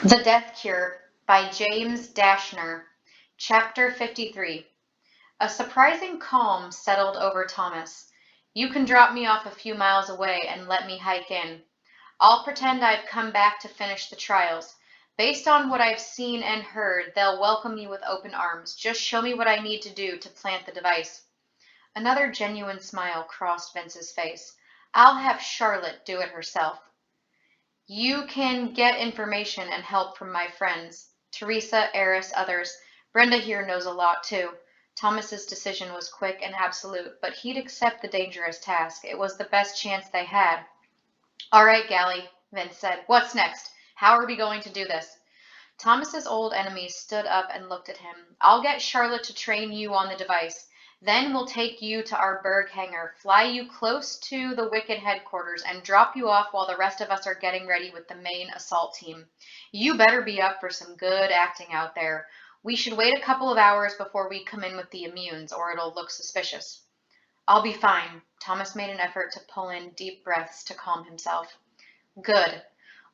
The Death Cure by James Dashner. Chapter 53. A surprising calm settled over Thomas. You can drop me off a few miles away and let me hike in. I'll pretend I've come back to finish the trials. Based on what I've seen and heard, they'll welcome me with open arms. Just show me what I need to do to plant the device. Another genuine smile crossed Vince's face. I'll have Charlotte do it herself. You can get information and help from my friends. Teresa, Eris, others. Brenda here knows a lot too. Thomas's decision was quick and absolute, but he'd accept the dangerous task. It was the best chance they had. All right, Gally, Vince said. What's next? How are we going to do this? Thomas's old enemy stood up and looked at him. I'll get Charlotte to train you on the device. Then we'll take you to our Berg hangar, fly you close to the Wicked headquarters, and drop you off while the rest of us are getting ready with the main assault team. You better be up for some good acting out there. We should wait a couple of hours before we come in with the immunes, or it'll look suspicious. I'll be fine. Thomas made an effort to pull in deep breaths to calm himself. Good.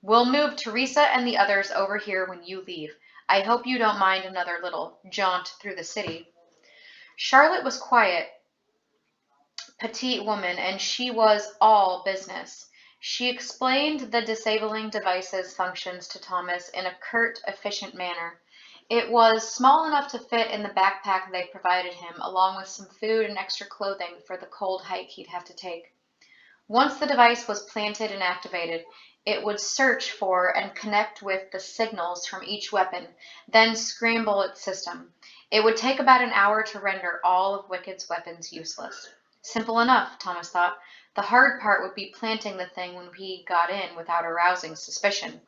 We'll move Teresa and the others over here when you leave. I hope you don't mind another little jaunt through the city. Charlotte was quiet, petite woman, and she was all business. She explained the disabling device's functions to Thomas in a curt, efficient manner. It was small enough to fit in the backpack they provided him, along with some food and extra clothing for the cold hike he'd have to take. Once the device was planted and activated, it would search for and connect with the signals from each weapon, then scramble its system. It would take about an hour to render all of Wicked's weapons useless. Simple enough, Thomas thought. The hard part would be planting the thing when he got in without arousing suspicion.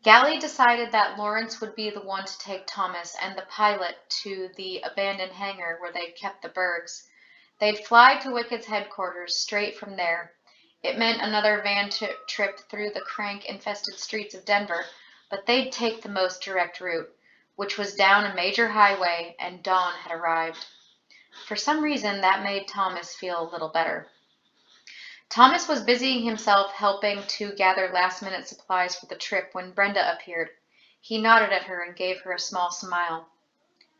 Gally decided that Lawrence would be the one to take Thomas and the pilot to the abandoned hangar where they'd kept the Bergs. They'd fly to Wicked's headquarters straight from there. It meant another van trip through the crank-infested streets of Denver, but they'd take the most direct route, which was down a major highway, and dawn had arrived. For some reason, that made Thomas feel a little better. Thomas was busying himself helping to gather last-minute supplies for the trip when Brenda appeared. He nodded at her and gave her a small smile.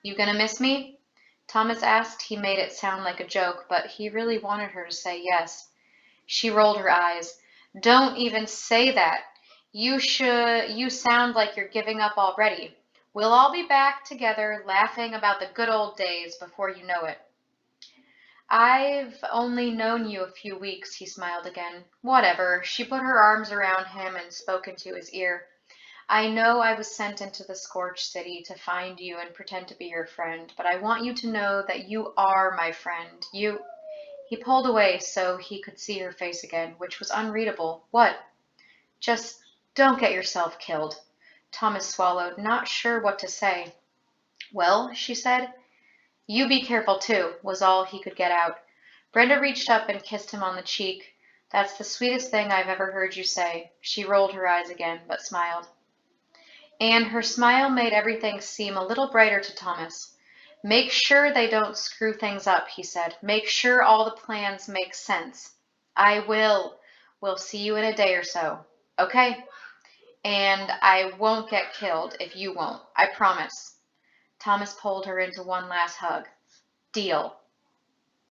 You gonna miss me? Thomas asked. He made it sound like a joke, but he really wanted her to say yes. She rolled her eyes. Don't even say that. You sound like you're giving up already. We'll all be back together laughing about the good old days before you know it. I've only known you a few weeks, he smiled again. Whatever. She put her arms around him and spoke into his ear. I know I was sent into the Scorched City to find you and pretend to be your friend, but I want you to know that you are my friend. He pulled away so he could see her face again, which was unreadable. What? Just don't get yourself killed. Thomas swallowed, not sure what to say. Well, she said. You be careful too, was all he could get out. Brenda reached up and kissed him on the cheek. That's the sweetest thing I've ever heard you say. She rolled her eyes again, but smiled. And her smile made everything seem a little brighter to Thomas. Make sure they don't screw things up, he said. Make sure all the plans make sense. I will. We'll see you in a day or so. Okay? And I won't get killed if you won't. I promise. Thomas pulled her into one last hug. Deal.